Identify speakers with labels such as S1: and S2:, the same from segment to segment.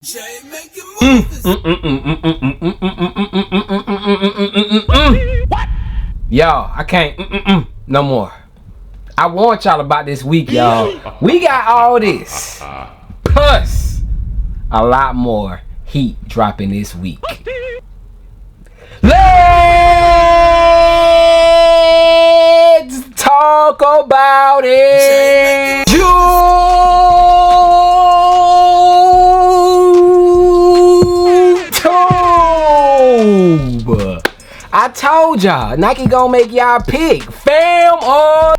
S1: Jay, make it move.
S2: What? Y'all, I can't no more. I warned y'all about this week, y'all. We got all this plus a lot more heat dropping this week. Let's talk about it. YouTube. I told y'all, Nike gonna make y'all pick fam or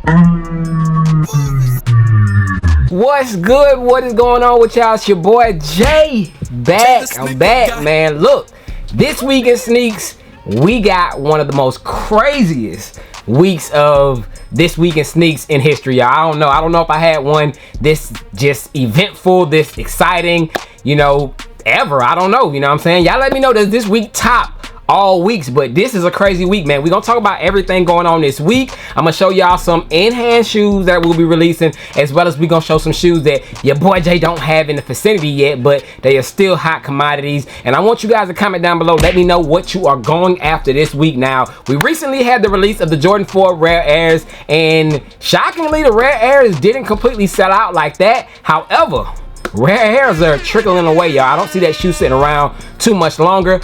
S2: what's good? What is going on with y'all? It's your boy Jay back. I'm back, man. Look, this week in sneaks, we got one of the most craziest weeks of this week in sneaks in history, y'all. I don't know if I had one this just eventful, this exciting, you know, ever. I don't know, you know what I'm saying? Y'all let me know, does this week top all weeks? But this is a crazy week, man. We're gonna talk about everything going on this week. I'm gonna show y'all some in-hand shoes that we'll be releasing, as well as we're gonna show some shoes that your boy Jay don't have in the vicinity yet, but they are still hot commodities. And I want you guys to comment down below, let me know what you are going after this week. Now, we recently had the release of the Jordan 4 Rare Airs, and shockingly the Rare Airs didn't completely sell out like that. However, Rare Airs are trickling away, y'all. I don't see that shoe sitting around too much longer.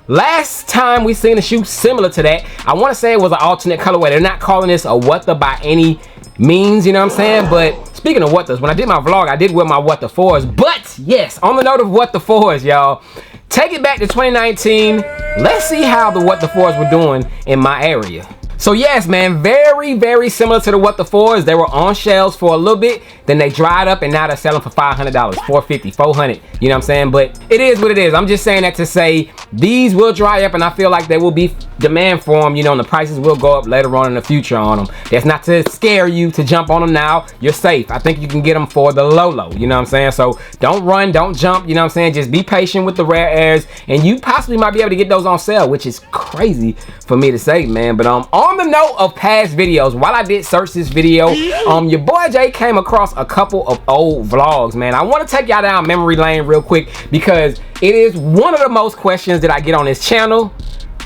S2: Last time we seen a shoe similar to that, I want to say it was an alternate colorway. They're not calling this a what the by any means, you know what I'm saying? But speaking of what the, when I did my vlog, I did wear my what the 4s. But yes, on the note of what the 4s, y'all, take it back to 2019. Let's see how the what the 4s were doing in my area. So yes, man, very similar to the what the 4s. They were on shelves for a little bit, then they dried up, and now they're selling for $500, $450, $400. You know what I'm saying? But it is what it is. I'm just saying that to say these will dry up, and I feel like there will be demand for them, you know, and the prices will go up later on in the future on them. That's not to scare you to jump on them now. You're safe. I think you can get them for the low, you know what I'm saying? So don't run, don't jump, you know what I'm saying? Just be patient with the Rare Airs, and you possibly might be able to get those on sale, which is crazy for me to say, man. But on the note of past videos, while I did search this video, your boy Jay came across a couple of old vlogs, man. I want to take y'all down memory lane real quick because it is one of the most questions that I get on this channel.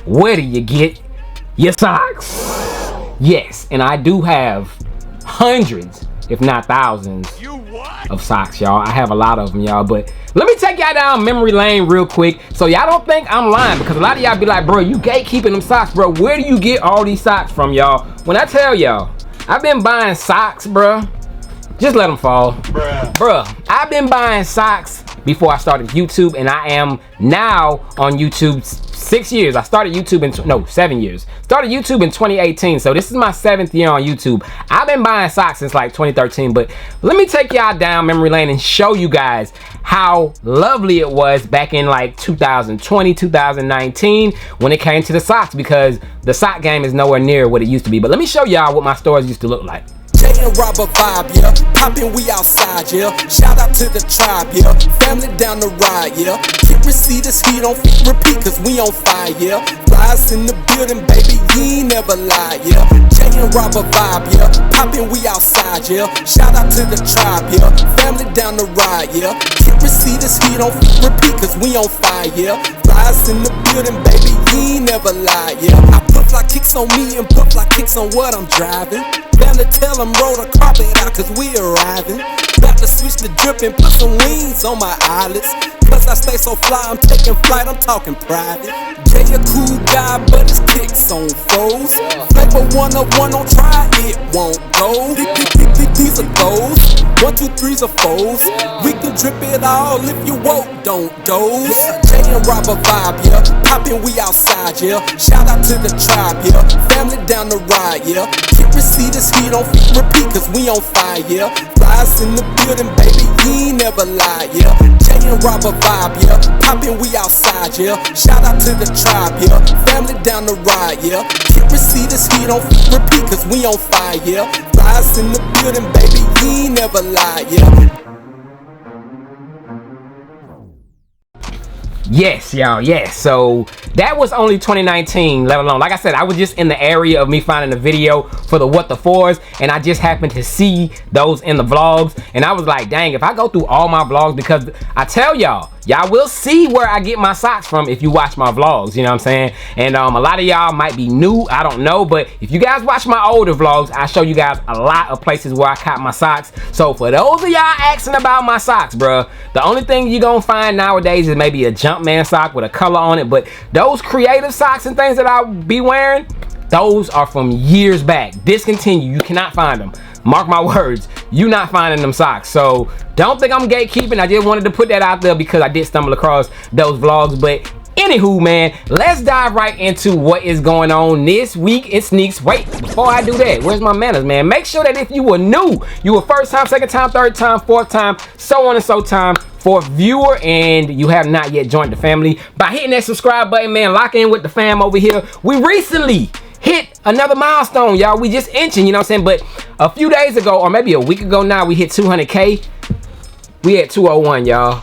S2: Where do you get your socks? Yes, and I do have hundreds, if not thousands, of socks, y'all. I have a lot of them, y'all. But let me take y'all down memory lane real quick so y'all don't think I'm lying, because a lot of y'all be like, bro, you gatekeeping them socks, bro. Where do you get all these socks from, y'all? When I tell y'all, I've been buying socks, bro. Just let them fall. Bruh, I've been buying socks before I started YouTube, and I am now on YouTube 6 years. I started YouTube in 7 years. Started YouTube in 2018, so this is my 7th year on YouTube. I've been buying socks since like 2013, but let me take y'all down memory lane and show you guys how lovely it was back in like 2020, 2019 when it came to the socks, because the sock game is nowhere near what it used to be. But let me show y'all what my stores used to look like.
S1: Jay and Robert vibe, yeah. Poppin', we outside, yeah. Shout out to the tribe, yeah. Family down the ride, yeah. Get receipts, he don't repeat, cause we on fire, yeah. Flies in the building, baby, he ain't never lied, yeah. Jay and Robert vibe, yeah. Poppin', we outside, yeah. Shout out to the tribe, yeah. Family down the ride, yeah. Get receipts, he don't repeat, cause we on fire, yeah. Flies in the building, baby, he ain't never lied, yeah. I put fly kicks on me and put fly kicks on what I'm driving. Family tell them roll the carpet out cause we arriving. Got to switch the drip and put some wings on my eyelids. Cause I stay so fly, I'm taking flight, I'm talking private. Jay a cool guy, but his kicks on foes. Flavor 101, don't try, it won't go. These are those, 1, 2, 3's are foes. We can drip it all if you woke, don't doze. Jay and Robert vibe, yeah. Poppin', we outside, yeah. Shout out to the tribe, yeah. Family down the ride, yeah. Get receipts, he don't repeat, cause we on fire, yeah. Flies in the building, baby, he ain't never lied, yeah. Jay and Robert vibe, yeah. Poppin', we outside, yeah. Shout out to the tribe, yeah. Family down the ride, yeah. Get receipts, he don't repeat, cause we on fire, yeah. Flies in the building, baby, he ain't never lied, yeah.
S2: Yes, y'all, yes. So that was only 2019, let alone, like I said, I was just in the area of me finding a video for the what the 4s, and I just happened to see those in the vlogs, and I was like, dang, if I go through all my vlogs, because I tell y'all, y'all will see where I get my socks from if you watch my vlogs, you know what I'm saying? And a lot of y'all might be new, I don't know, but if you guys watch my older vlogs, I show you guys a lot of places where I cop my socks. So for those of y'all asking about my socks, bruh, the only thing you gonna find nowadays is maybe a Jumpman sock with a color on it, but those creative socks and things that I'll be wearing, those are from years back. Discontinued, you cannot find them. Mark my words, you not finding them socks. So don't think I'm gatekeeping. I just wanted to put that out there because I did stumble across those vlogs. But anywho, man, let's dive right into what is going on this week in sneaks. Wait, before I do that, where's my manners, man? Make sure that if you were new, you were first time, second time, third time, fourth time, so on and so time, fourth viewer, and you have not yet joined the family, by hitting that subscribe button, man, lock in with the fam over here. We recently hit another milestone, y'all. We just inching, you know what I'm saying? But a few days ago, or maybe a week ago now, we hit 200K. We at 201, y'all.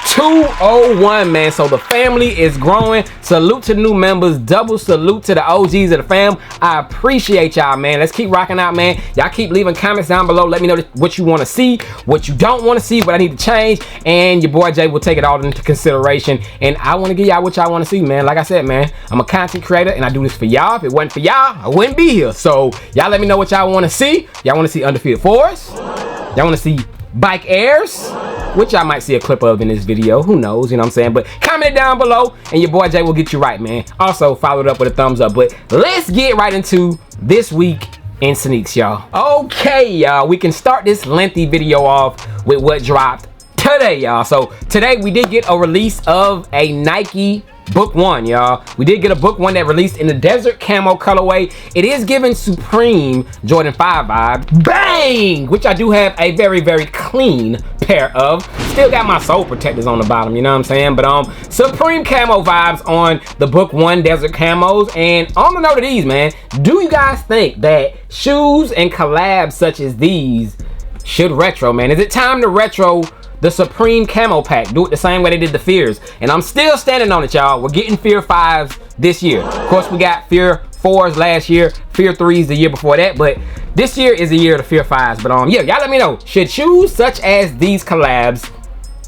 S2: 201, man. So the family is growing. Salute to the new members. Double salute to the OGs of the fam. I appreciate y'all, man. Let's keep rocking out, man. Y'all keep leaving comments down below. Let me know what you want to see, what you don't want to see, what I need to change, and your boy Jay will take it all into consideration. And I want to give y'all what y'all want to see, man. Like I said, man, I'm a content creator and I do this for y'all. If it wasn't for y'all, I wouldn't be here. So y'all let me know what y'all want to see. Y'all want to see undefeated fours? Y'all want to see bike airs, which I might see a clip of in this video, who knows, you know what I'm saying? But comment it down below and your boy Jay will get you right, man. Also follow it up with a thumbs up. But let's get right into this week in sneaks, y'all. Okay, y'all, we can start this lengthy video off with what dropped today, y'all. So today we did get a release of a Nike Book 1, y'all. We did get a Book 1 that released in the desert camo colorway. It is giving Supreme Jordan 5 vibe. Bang! Which I do have a very, very clean pair of. Still got my sole protectors on the bottom, you know what I'm saying? But Supreme camo vibes on the Book 1 desert camos. And on the note of these, man, do you guys think that shoes and collabs such as these should retro, man? Is it time to retro the Supreme camo pack? Do it the same way they did the Fears. And I'm still standing on it, y'all. We're getting Fear 5s this year. Of course, we got Fear 4s last year, Fear 3s the year before that, but this year is the year of the Fear 5s. But yeah, y'all let me know, should shoes such as these collabs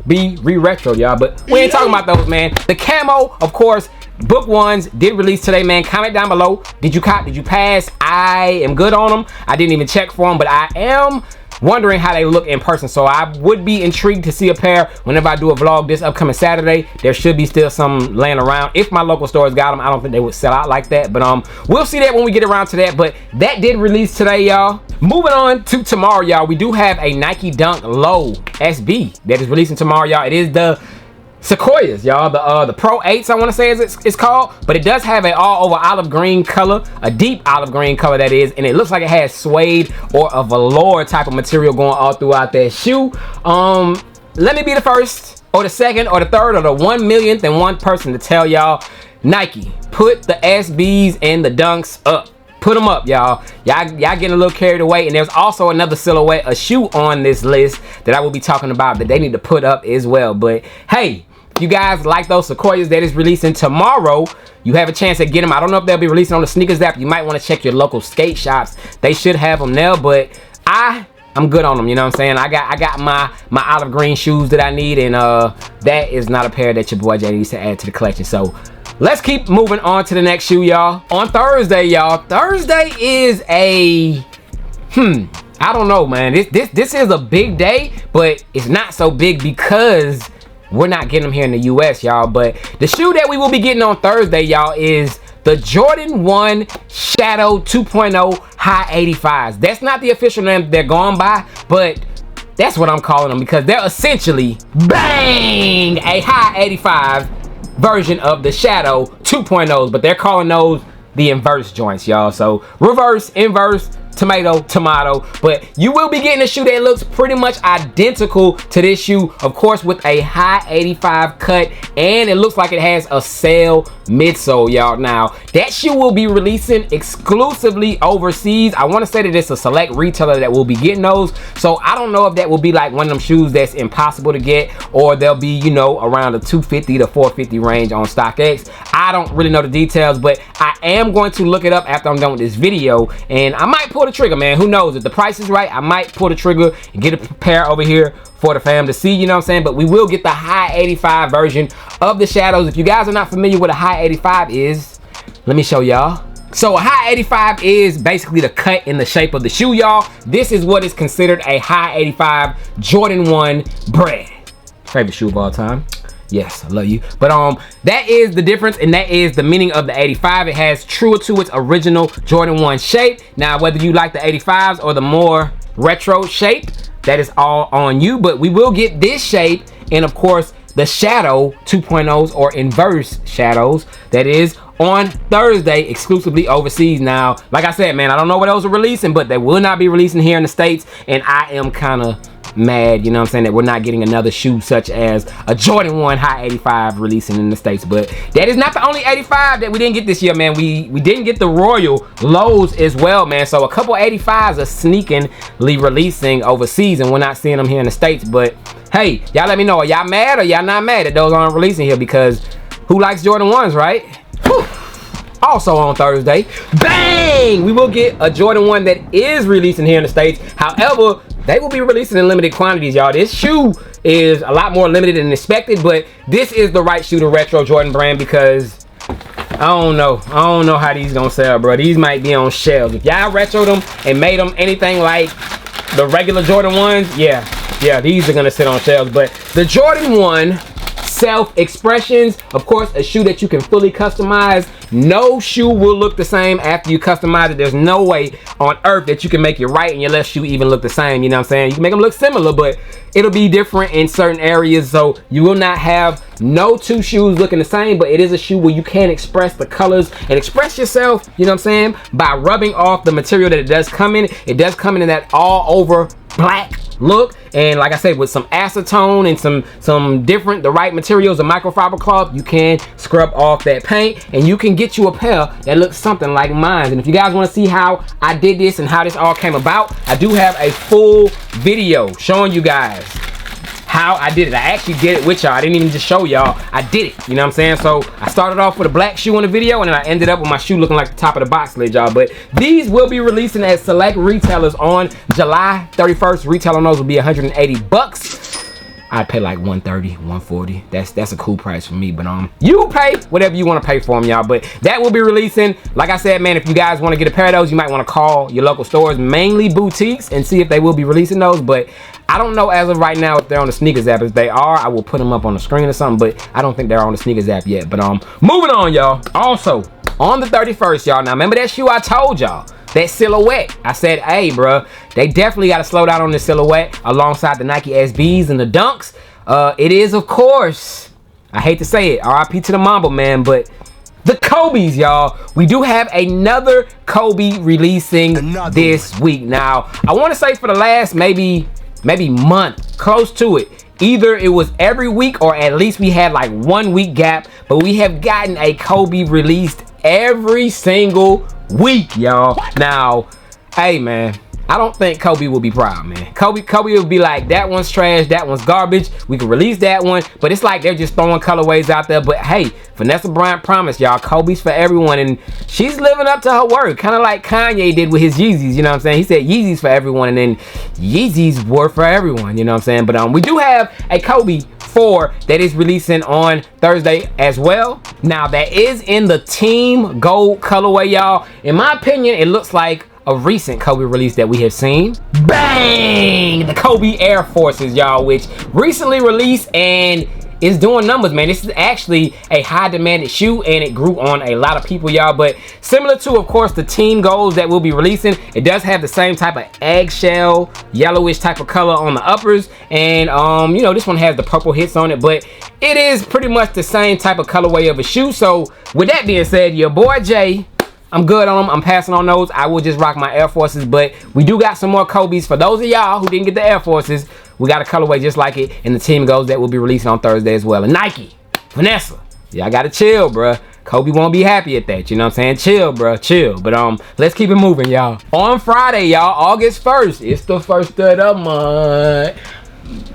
S2: be re-retro, y'all? But we ain't talking about those, man. The camo, of course, Book 1s did release today, man. Comment down below. Did you cop? Did you pass? I am good on them. I didn't even check for them, but I am wondering how they look in person. So I would be intrigued to see a pair whenever I do a vlog this upcoming Saturday. There should be still some laying around. If my local stores got them, I don't think they would sell out like that. But we'll see that when we get around to that. But that did release today, y'all. Moving on to tomorrow, y'all. We do have a Nike Dunk Low SB that is releasing tomorrow, y'all. It is the Sequoias, y'all, the Pro 8s, I want to say it's called, but it does have an all over olive green color, a deep olive green color that is, and it looks like it has suede or a velour type of material going all throughout that shoe. Let me be the first or the second or the third or the 1 millionth and one person to tell y'all, Nike, put the SBs and the Dunks up. Put them up, y'all. Y'all getting a little carried away. And there's also another silhouette, a shoe on this list that I will be talking about that they need to put up as well. But hey, if you guys like those Sequoias that is releasing tomorrow, you have a chance to get them. I don't know if they'll be releasing on the sneakers app. You might want to check your local skate shops. They should have them there, but I'm good on them, you know what I'm saying? I got my olive green shoes that I need, and that is not a pair that your boy Jay needs to add to the collection. So let's keep moving on to the next shoe, y'all. On Thursday, y'all. Thursday is a I don't know, man. This is a big day, but it's not so big because we're not getting them here in the US, y'all. But the shoe that we will be getting on Thursday, y'all, is the Jordan 1 Shadow 2.0 High 85s. That's not the official name they're going by, but that's what I'm calling them because they're essentially, bang, a High 85 version of the Shadow 2.0s, but they're calling those the inverse joints, y'all. So reverse, inverse, tomato, tomato. But you will be getting a shoe that looks pretty much identical to this shoe, of course, with a high 85 cut, and it looks like it has a sail midsole, y'all. Now that shoe will be releasing exclusively overseas. I want to say that it's a select retailer that will be getting those, so I don't know if that will be like one of them shoes that's impossible to get, or they'll be, you know, around the 250 to 450 range on StockX. I don't really know the details, but I am going to look it up after I'm done with this video, and I might pull pull the trigger, man. Who knows? If the price is right, I might pull the trigger and get a pair over here for the fam to see, you know what I'm saying? But we will get the high 85 version of the shadows. If you guys are not familiar with a high 85 is, let me show y'all. So a high 85 is basically the cut in the shape of the shoe, y'all. This is what is considered a high 85 Jordan 1 bread. Favorite shoe of all time. Yes, I love you. But that is the difference, and that is the meaning of the 85. It has truer to its original Jordan 1 shape. Now, whether you like the 85s or the more retro shape, that is all on you. But we will get this shape, and of course, the Shadow 2.0s or inverse shadows. That is on Thursday, exclusively overseas. Now, like I said, man, I don't know what those are releasing, but they will not be releasing here in the States, and I am kind of mad, you know what I'm saying, that we're not getting another shoe such as a Jordan 1 high 85 releasing in the States. But that is not the only 85 that we didn't get this year, man. We didn't get the Royal lows as well, man. So a couple 85s are sneakingly releasing overseas, and we're not seeing them here in the States. But hey, y'all let me know, are y'all mad or y'all not mad that those aren't releasing here? Because who likes Jordan 1s, right? Whew. Also on Thursday, bang, we will get a Jordan 1 that is releasing here in the States. However, they will be releasing in limited quantities, y'all. This shoe is a lot more limited than expected, but this is the right shoe to retro Jordan brand, because I don't know how these gonna sell, bro. These might be on shelves. If y'all retro them and made them anything like the regular Jordan 1s, yeah, these are gonna sit on shelves. But the Jordan 1 self-expressions, of course, a shoe that you can fully customize. No shoe will look the same after you customize it. There's no way on earth that you can make your right and your left shoe even look the same, you know what I'm saying? You can make them look similar, but it'll be different in certain areas. So you will not have no two shoes looking the same, but it is a shoe where you can express the colors and express yourself, you know what I'm saying, by rubbing off the material that it does come in. It does come in that all over black look, and like I said, with some acetone and some different, the right materials, a microfiber cloth, you can scrub off that paint and you can get you a pair that looks something like mine. And if you guys want to see how I did this and how this all came about, I do have a full video showing you guys how I did it. I actually did it with y'all. I didn't even just show y'all, I did it, you know what I'm saying? So I started off with a black shoe in the video, and then I ended up with my shoe looking like the top of the box lid, y'all. But these will be releasing at select retailers on July 31st. Retail on those will be 180 bucks. I'd pay like 130, 140. That's a cool price for me, but you pay whatever you want to pay for them, y'all. But that will be releasing. Like I said, man, if you guys want to get a pair of those, you might want to call your local stores, mainly boutiques, and see if they will be releasing those. But I don't know as of right now if they're on the sneakers app. If they are, I will put them up on the screen or something, but I don't think they're on the sneakers app yet. But moving on, y'all. Also, on the 31st, y'all, now remember that shoe I told y'all, that silhouette? I said, hey, bro, they definitely got to slow down on the silhouette alongside the Nike SBs and the Dunks. It is, of course, I hate to say it, RIP to the Mamba, man, but the Kobe's, y'all. We do have another Kobe releasing this week. Now, I want to say for the last maybe month, close to it, either it was every week or at least we had like 1 week gap, but we have gotten a Kobe released every single week, y'all. Now, hey, man, I don't think Kobe will be proud, man. Kobe will be like, that one's trash, that one's garbage. We can release that one, but it's like they're just throwing colorways out there. But hey, Vanessa Bryant promised, y'all, Kobe's for everyone, and she's living up to her word, kind of like Kanye did with his Yeezys, you know what I'm saying? He said Yeezys for everyone, and then Yeezys were for everyone, you know what I'm saying? But we do have a Kobe 4 that is releasing on Thursday as well. Now, that is in the team gold colorway, y'all. In my opinion, it looks like a recent Kobe release that we have seen. Bang! The Kobe Air Forces, y'all, which recently released and is doing numbers, man. This is actually a high demanded shoe, and it grew on a lot of people, y'all. But similar to, of course, the team goals that we'll be releasing, it does have the same type of eggshell yellowish type of color on the uppers, and you know, this one has the purple hits on it, but it is pretty much the same type of colorway of a shoe. So with that being said, your boy Jay, I'm good on them. I'm passing on those. I will just rock my Air Forces, but we do got some more Kobe's. For those of y'all who didn't get the Air Forces, we got a colorway just like it in the team goals that will be releasing on Thursday as well. And Nike, Vanessa, y'all gotta chill, bruh. Kobe won't be happy at that, you know what I'm saying? Chill, bruh, chill. But let's keep it moving, y'all. On Friday, y'all, August 1st, it's the first of the month.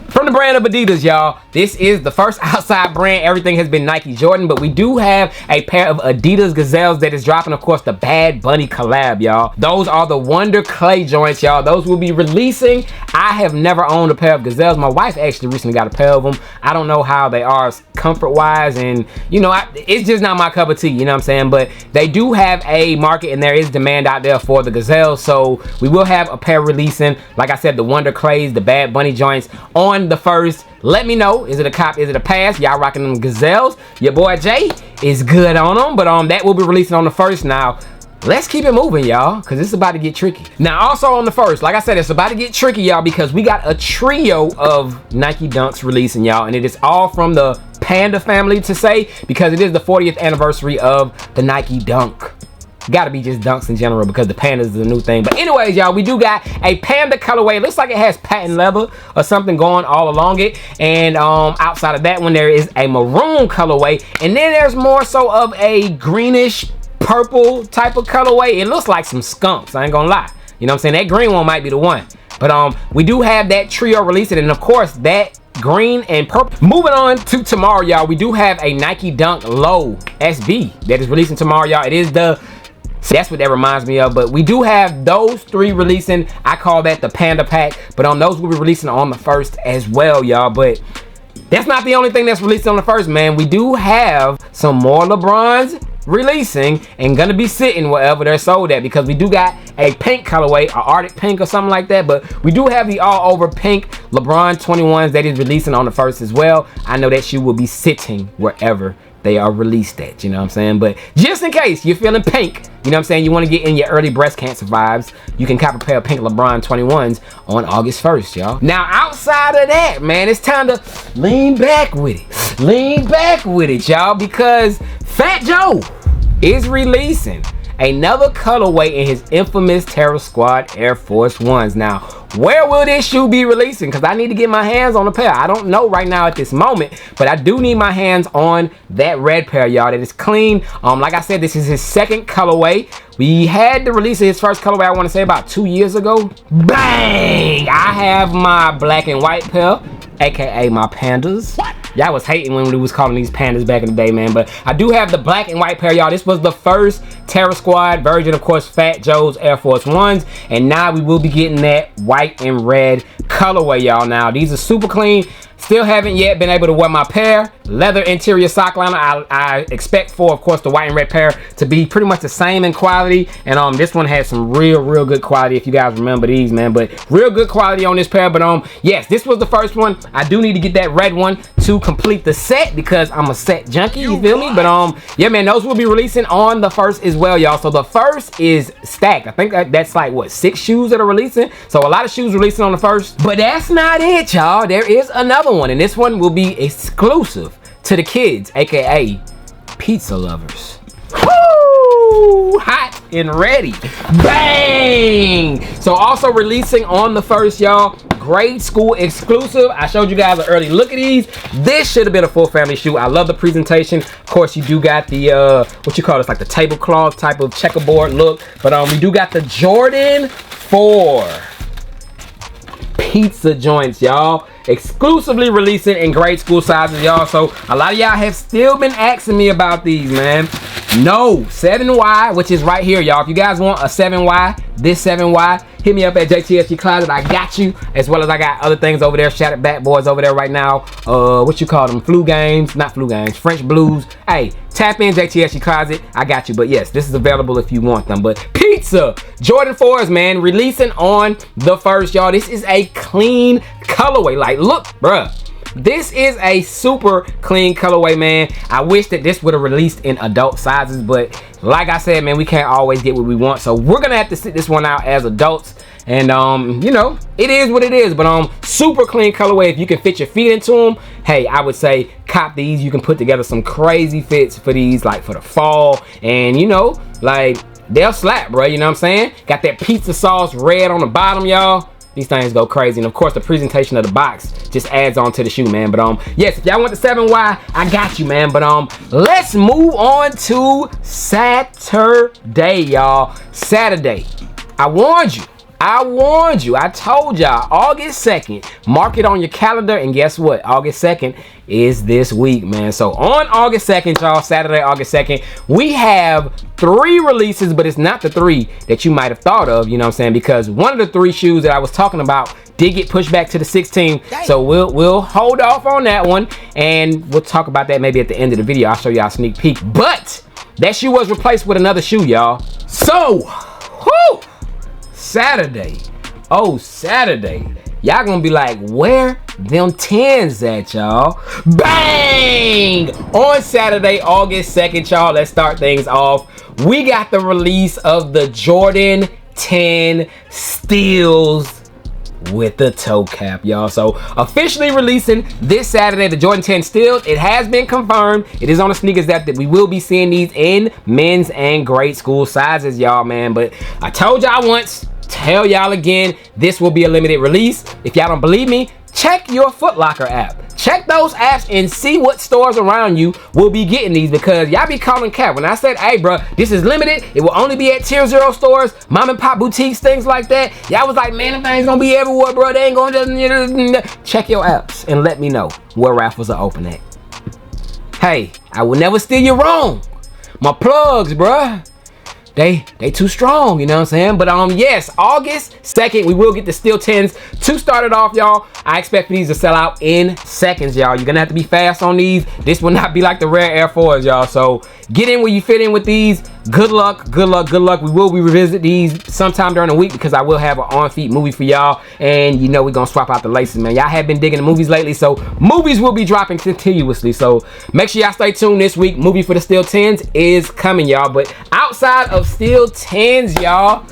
S2: From the brand of Adidas, y'all, this is the first outside brand. Everything has been Nike Jordan, but we do have a pair of Adidas Gazelles that is dropping, of course, the Bad Bunny collab, y'all. Those are the Wonder Clay joints, y'all. Those will be releasing. I have never owned a pair of Gazelles. My wife actually recently got a pair of them. I don't know how they are comfort-wise, and, you know, it's just not my cup of tea, you know what I'm saying? But they do have a market, and there is demand out there for the Gazelles, so we will have a pair releasing. Like I said, the Wonder Clays, the Bad Bunny joints on the first. Let me know, is it a cop, is it a pass? Y'all rocking them Gazelles? Your boy Jay is good on them, but that will be releasing on the first. Now let's keep it moving, y'all, because it's about to get tricky. Now also on the first, like I said, it's about to get tricky, y'all, because we got a trio of Nike Dunks releasing, y'all, and it is all from the Panda family, to say, because it is the 40th anniversary of the Nike Dunk. Gotta be just Dunks in general, because the Panda is the new thing. But anyways, y'all, we do got a Panda colorway. It looks like it has patent leather or something going all along it. And outside of that one, there is a maroon colorway, and then there's more so of a greenish purple type of colorway. It looks like some skunks, I ain't gonna lie. You know what I'm saying? That green one might be the one. But we do have that trio releasing, and of course that green and purple. Moving on to tomorrow, y'all, we do have a Nike Dunk Low SB that is releasing tomorrow, y'all. It is the, that's what that reminds me of, but we do have those three releasing. I call that the Panda Pack, but those will be releasing on the first as well, y'all. But that's not the only thing that's released on the first, man. We do have some more LeBrons releasing and gonna be sitting wherever they're sold at, because we do got a pink colorway, a Arctic pink or something like that, but we do have the all over pink LeBron 21s that is releasing on the first as well. I know that shoe will be sitting wherever they are released at, you know what I'm saying? But just in case you're feeling pink, you know what I'm saying, you want to get in your early breast cancer vibes, you can cop a pair of pink LeBron 21s on August 1st, y'all. Now outside of that, man, it's time to lean back with it. Lean back with it, y'all, because Fat Joe is releasing another colorway in his infamous Terror Squad Air Force Ones. Now, where will this shoe be releasing? Because I need to get my hands on a pair. I don't know right now at this moment, but I do need my hands on that red pair, y'all, that is clean. Like I said, this is his second colorway. We had the release of his first colorway, I want to say about 2 years ago. Bang! I have my black and white pair, aka my Pandas. Y'all was hating when we was calling these Pandas back in the day, man. But I do have the black and white pair, y'all. This was the first Terror Squad version, of course, Fat Joe's Air Force Ones. And now we will be getting that white and red colorway, y'all. Now, these are super clean. Still haven't yet been able to wear my pair. Leather interior sock liner. I expect for, of course, the white and red pair to be pretty much the same in quality. And this one has some real good quality, if you guys remember these, man. But real good quality on this pair. But yes, this was the first one. I do need to get that red one to complete the set, because I'm a set junkie, you feel me? But yeah, man, those will be releasing on the first as well, y'all. So the first is stacked. I think that's like, what, 6 shoes that are releasing? So a lot of shoes releasing on the first. But that's not it, y'all. There is another one, and this one will be exclusive to the kids, aka pizza lovers. Woo! Hot and ready. Bang! So also releasing on the first, y'all, grade school exclusive. I showed you guys an early look at these. This should have been a full family shoe. I love the presentation. Of course, you do got the what you call this, like the tablecloth type of checkerboard look. But we do got the Jordan 4 pizza joints, y'all, exclusively releasing in grade school sizes, y'all. So a lot of y'all have still been asking me about these, man. No, 7Y, which is right here, y'all. If you guys want a 7Y, this 7Y, hit me up at JTSG Closet. I got you, as well as I got other things over there. Shattered Bat Boys over there right now. What you call them? Flu games, not flu games, French blues. Hey, tap in JTSG Closet. I got you. But yes, this is available if you want them. But pizza Jordan 4s, man, releasing on the first, y'all. This is a clean colorway. Like, look, bruh. This is a super clean colorway, man. I wish that this would have released in adult sizes, but like I said, man, we can't always get what we want. So we're gonna have to sit this one out as adults. And you know, it is what it is. But super clean colorway. If you can fit your feet into them, hey, I would say cop these. You can put together some crazy fits for these, like for the fall. And you know, like, they'll slap, bro. You know what I'm saying? Got that pizza sauce red on the bottom, y'all. These things go crazy. And of course, the presentation of the box just adds on to the shoe, man. But yes, if y'all want the 7Y, I got you, man. But let's move on to Saturday, y'all. Saturday. I warned you. I warned you. I told y'all August 2nd. Mark it on your calendar, and guess what? August 2nd is this week, man. So on August 2nd, y'all, Saturday, August 2nd, we have 3 releases, but it's not the 3 that you might have thought of, you know what I'm saying? Because one of the 3 shoes that I was talking about did get pushed back to the 16th. So we'll hold off on that one, and we'll talk about that maybe at the end of the video. I'll show y'all a sneak peek. But that shoe was replaced with another shoe, y'all. So, whoo, Saturday. Oh, Saturday. Y'all gonna be like, where them 10s at, y'all? Bang! On Saturday, August 2nd, y'all, let's start things off. We got the release of the Jordan 10 Steals with the toe cap, y'all. So officially releasing this Saturday, the Jordan 10 Steals. It has been confirmed. It is on the sneakers app that we will be seeing these in men's and grade school sizes, y'all, man. But I told y'all once, tell y'all again, this will be a limited release. If y'all don't believe me, check your Foot Locker app. Check those apps and see what stores around you will be getting these, because y'all be calling cap. When I said, hey bro, this is limited, it will only be at tier 0 stores, mom and pop boutiques, things like that. Y'all was like, man, them things gonna be everywhere, bro. They ain't gonna check your apps and let me know where raffles are open at. Hey, I will never steer you wrong. My plugs, bruh. They too strong, you know what I'm saying? But yes, August 2nd, we will get the Steel 10s to start it off, y'all. I expect for these to sell out in seconds, y'all. You're gonna have to be fast on these. This will not be like the rare Air 4s, y'all. So get in where you fit in with these. Good luck, good luck, good luck. We will revisit these sometime during the week, because I will have an on-feet movie for y'all. And you know we're gonna swap out the laces, man. Y'all have been digging the movies lately, so movies will be dropping continuously. So make sure y'all stay tuned this week. Movie for the Steel 10s is coming, y'all. But outside of Steel 10s, y'all,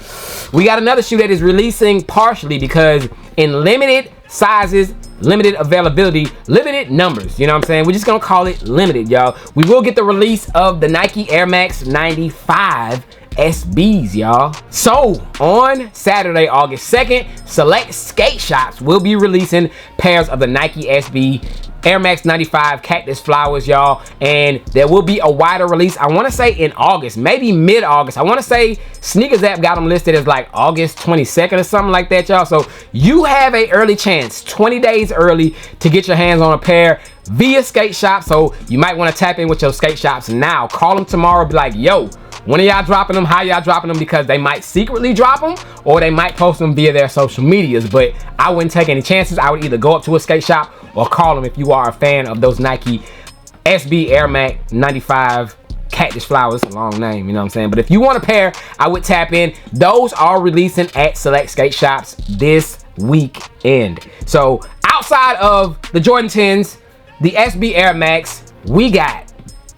S2: we got another shoe that is releasing partially, because in limited sizes, limited availability, limited numbers, you know what I'm saying? We're just gonna call it limited, y'all. We will get the release of the Nike Air Max 95 SBs, y'all. So on Saturday, August 2nd, select skate shops will be releasing pairs of the Nike SB Air Max 95 Cactus Flowers, y'all, and there will be a wider release. I want to say in August, maybe mid-August. I want to say Sneakers app got them listed as like August 22nd or something like that, y'all. So you have a early chance, 20 days early, to get your hands on a pair via skate shop. So you might want to tap in with your skate shops now. Call them tomorrow, be like, yo, when are y'all dropping them? How y'all dropping them? Because they might secretly drop them, or they might post them via their social medias. But I wouldn't take any chances. I would either go up to a skate shop or call them if you are a fan of those Nike SB Air Max 95 Cactus Flowers. Long name, you know what I'm saying? But if you want a pair, I would tap in. Those are releasing at select skate shops this weekend. So outside of the Jordan 10s, the SB Air Max, we got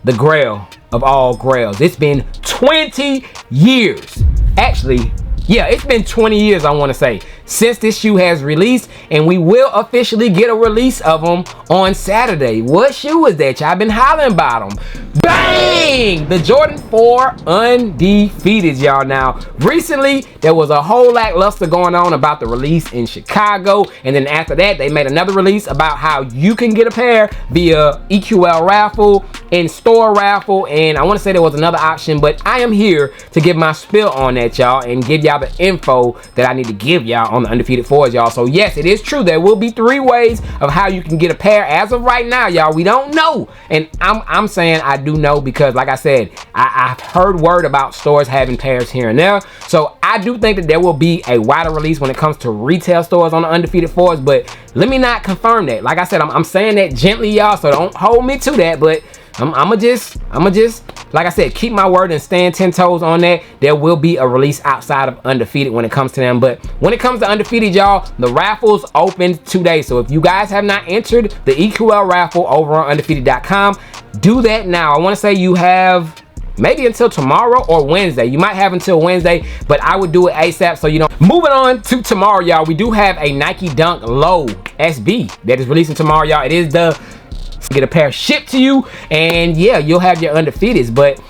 S2: the grail of all grails. It's been 20 years. Actually, yeah, it's been 20 years, I want to say, since this shoe has released, and we will officially get a release of them on Saturday. What shoe is that? Y'all been hollering about them. Bang! The Jordan 4 Undefeated, y'all. Now, recently, there was a whole lackluster going on about the release in Chicago, and then after that, they made another release about how you can get a pair via EQL raffle, in-store raffle, and I want to say there was another option, but I am here to give my spill on that, y'all, and give y'all the info that I need to give y'all on the Undefeated 4s, y'all. So yes, it is true, there will be 3 ways of how you can get a pair. As of right now, y'all, we don't know, and I'm saying I do know, because like I said, I've heard word about stores having pairs here and there. So I do think that there will be a wider release when it comes to retail stores on the Undefeated 4s, but let me not confirm that. Like I said, I'm saying that gently, y'all, so don't hold me to that, but I'ma just, like I said, keep my word and stand 10 toes on that. There will be a release outside of Undefeated when it comes to them. But when it comes to Undefeated, y'all, the raffles opened today. So if you guys have not entered the EQL raffle over on undefeated.com, do that now. I want to say you have maybe until tomorrow or Wednesday. You might have until Wednesday, but I would do it ASAP so you don't. Moving on to tomorrow, y'all, we do have a Nike Dunk Low SB that is releasing tomorrow, y'all. It is the get a pair shipped to you, and yeah, you'll have your Undefeateds. But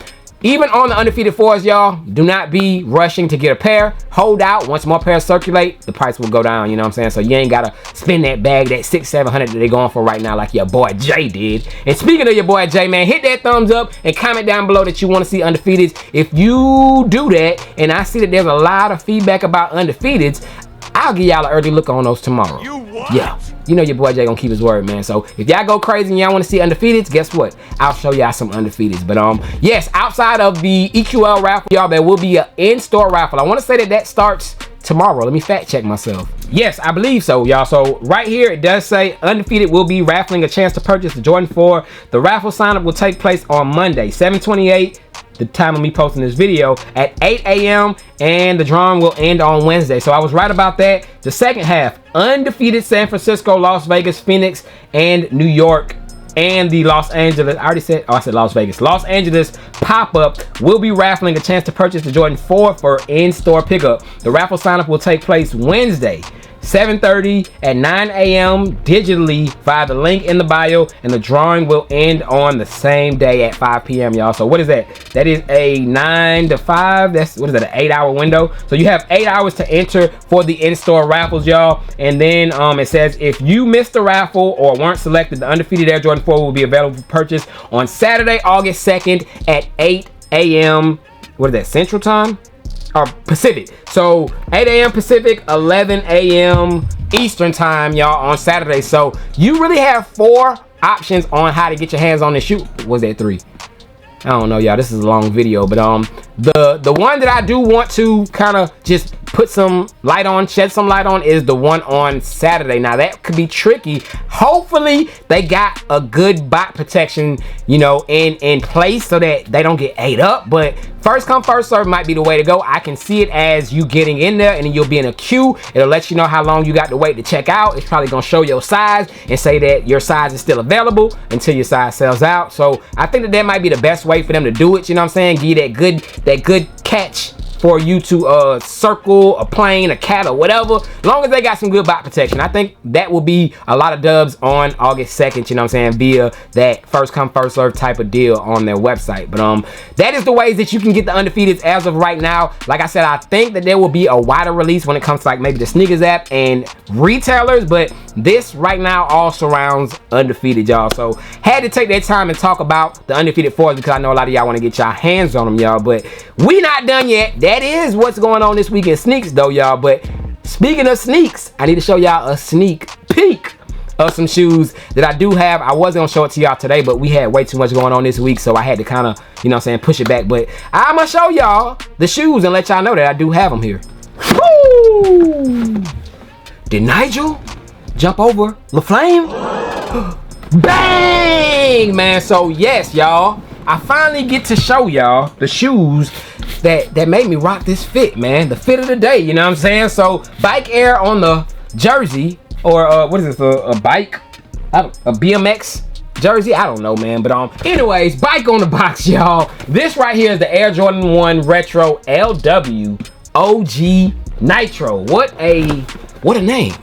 S2: even on the Undefeated 4s, y'all, do not be rushing to get a pair. Hold out. Once more pairs circulate, the price will go down, you know what I'm saying? So you ain't gotta spend that bag, that $600-700 that they're going for right now like your boy Jay did. And speaking of your boy Jay, man, hit that thumbs up and comment down below that you want to see Undefeateds. If you do that, and I see that there's a lot of feedback about Undefeateds, I'll give y'all an early look on those tomorrow. Yeah, you know your boy Jay gonna keep his word, man. So if y'all go crazy and y'all want to see Undefeateds, guess what? I'll show y'all some Undefeateds. But yes, outside of the EQL raffle, y'all, there will be an in-store raffle. I want to say that starts tomorrow. Let me fact check myself. Yes, I believe so, y'all. So right here it does say Undefeated will be raffling a chance to purchase the Jordan 4. The raffle sign-up will take place on Monday, 7/28. The time of me posting this video at 8 a.m. and the drawing will end on Wednesday. So I was right about that. The second half, Undefeated San Francisco, Las Vegas, Phoenix, and New York, and the Los Angeles, I already said, oh, I said Las Vegas. Los Angeles pop-up will be raffling a chance to purchase the Jordan 4 for in-store pickup. The raffle sign-up will take place Wednesday, 7:30 at 9 a.m. digitally via the link in the bio, and the drawing will end on the same day at 5 p.m. y'all. So what is that? That is a 9 to 5. That's, what is that, an 8-hour window? So you have 8 hours to enter for the in-store raffles, y'all. And then it says if you missed the raffle or weren't selected, the Undefeated Air Jordan 4 will be available for purchase on Saturday, August 2nd at 8 a.m. What is that, Central Time? Or Pacific. So 8 a.m. Pacific, 11 a.m. Eastern Time, y'all, on Saturday. So you really have 4 options on how to get your hands on this shoe. Was that 3? I don't know, y'all. This is a long video, but the one that I do want to kind of just put some light on, shed some light on, is the one on Saturday. Now that could be tricky. Hopefully they got a good bot protection, you know, in place so that they don't get ate up. But first come first serve might be the way to go. I can see it as you getting in there, and then you'll be in a queue. It'll let you know how long you got to wait to check out. It's probably gonna show your size and say that your size is still available until your size sells out. So I think that might be the best way for them to do it, you know what I'm saying? Give you that good catch for you to circle a plane, a cat, or whatever. As long as they got some good bot protection, I think that will be a lot of dubs on August 2nd, you know what I'm saying, via that first come first serve type of deal on their website. But that is the ways that you can get the Undefeateds as of right now. Like I said, I think that there will be a wider release when it comes to like maybe the sneakers app and retailers, but this right now all surrounds Undefeated, y'all. So had to take that time and talk about the Undefeated 4s because I know a lot of y'all want to get y'all hands on them, y'all, but we not done yet. That is what's going on this week in sneaks though, y'all. But speaking of sneaks, I need to show y'all a sneak peek of some shoes that I do have. I wasn't gonna show it to y'all today, but we had way too much going on this week, so I had to kind of, you know what I'm saying, push it back. But I'm gonna show y'all the shoes and let y'all know that I do have them here. Woo! Did Nigel jump over LaFlame? Bang, man. So yes, y'all, I finally get to show y'all the shoes that made me rock this fit, man. The fit of the day, you know what I'm saying? So Bike Air on the jersey, or what is this, a bike, a BMX jersey, I don't know, man. But anyways, bike on the box, y'all. This right here is the Air Jordan 1 Retro LW OG Nitro. What a name.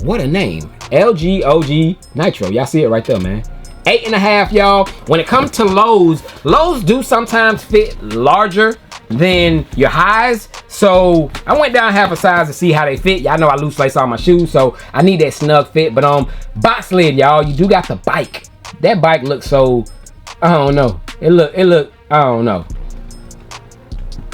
S2: What a name. LG OG Nitro. Y'all see it right there, man. 8.5, y'all. When it comes to lows do sometimes fit larger than your highs, so I went down half a size to see how they fit. Y'all know I loose lace all my shoes, so I need that snug fit. But box lid, y'all, you do got the bike. That bike looks so, I don't know, it look I don't know,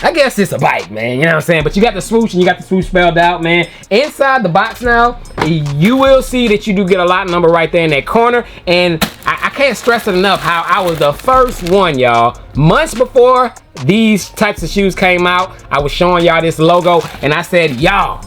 S2: I guess it's a bike, man, you know what I'm saying? But you got the swoosh, and you got the swoosh spelled out, man. Inside the box now, you will see that you do get a lot number right there in that corner. And I can't stress it enough how I was the first one, y'all. Months before these types of shoes came out, I was showing y'all this logo, and I said, y'all,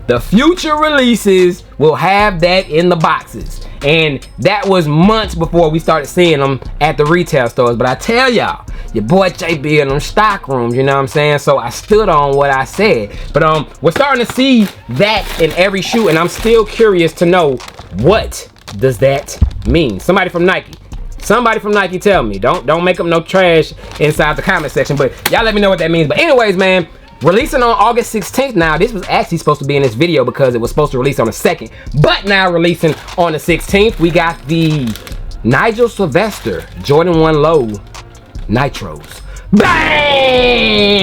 S2: the future releases will have that in the boxes. And that was months before we started seeing them at the retail stores. But I tell y'all, your boy JB in them stock rooms, you know what I'm saying? So I stood on what I said. But we're starting to see that in every shoe, and I'm still curious to know, what does that mean? Somebody from Nike tell me. Don't make up no trash inside the comment section, but y'all let me know what that means. But anyways, man, releasing on August 16th. Now, this was actually supposed to be in this video because it was supposed to release on the 2nd. But now releasing on the 16th, we got the Nigel Sylvester Jordan 1 Low Nitros. bang.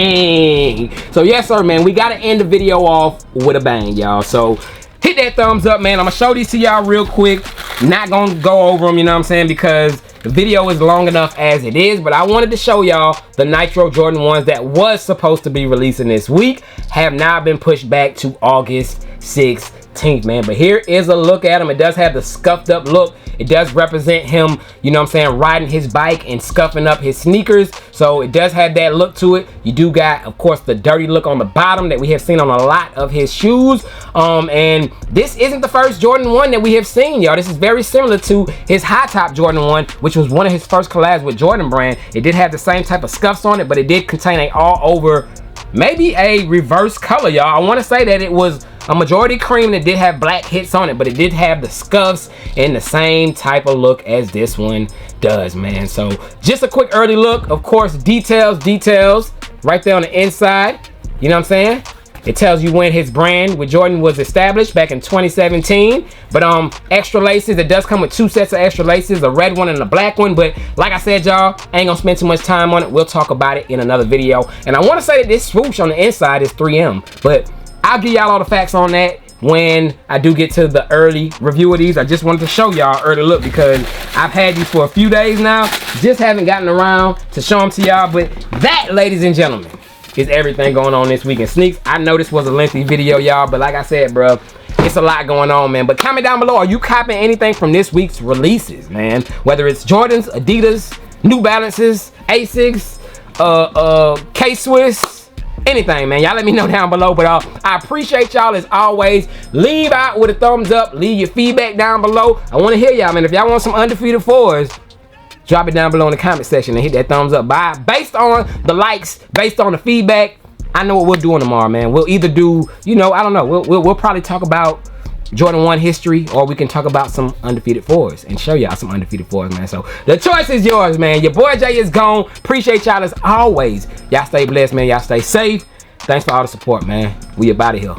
S2: So yes sir, man, we gotta end the video off with a bang, y'all. So hit that thumbs up, man. I'm gonna show these to y'all real quick. Not gonna go over them, you know what I'm saying, because the video is long enough as it is, but I wanted to show y'all the Nitro Jordan ones that was supposed to be releasing this week have now been pushed back to August 16th, man. But here is a look at them. It does have the scuffed up look. It does represent him, you know what I'm saying, riding his bike and scuffing up his sneakers. So it does have that look to it. You do got, of course, the dirty look on the bottom that we have seen on a lot of his shoes. And this isn't the first Jordan 1 that we have seen, y'all. This is very similar to his high top Jordan 1, which was one of his first collabs with Jordan Brand. It did have the same type of scuffs on it, but it did contain a all over, maybe a reverse color, y'all. I want to say that it was a majority cream that did have black hits on it, but it did have the scuffs and the same type of look as this one does, man. So just a quick early look. Of course, details right there on the inside, you know what I'm saying. It tells you when his brand with Jordan was established back in 2017. But extra laces, it does come with 2 sets of extra laces, a red one and a black one. But like I said, y'all, I ain't gonna spend too much time on it. We'll talk about it in another video. And I want to say that this swoosh on the inside is 3M, but I'll give y'all all the facts on that when I do get to the early review of these. I just wanted to show y'all early look because I've had these for a few days now. Just haven't gotten around to show them to y'all. But that, ladies and gentlemen, is everything going on this week in sneaks. I know this was a lengthy video, y'all, but like I said, bro, it's a lot going on, man. But comment down below, are you copying anything from this week's releases, man? Whether it's Jordans, Adidas, New Balances, Asics, K-Swiss, anything, man. Y'all let me know down below. But I appreciate y'all as always. Leave out with a thumbs up. Leave your feedback down below. I want to hear y'all, man. If y'all want some undefeated 4s, drop it down below in the comment section and hit that thumbs up. Based on the likes, based on the feedback, I know what we're doing tomorrow, man. We'll either do, you know, I don't know. We'll probably talk about Jordan 1 history, or we can talk about some undefeated 4s and show y'all some undefeated 4s, man. So the choice is yours, man. Your boy Jay is gone. Appreciate y'all as always. Y'all stay blessed, man. Y'all stay safe. Thanks for all the support, man. We about it here.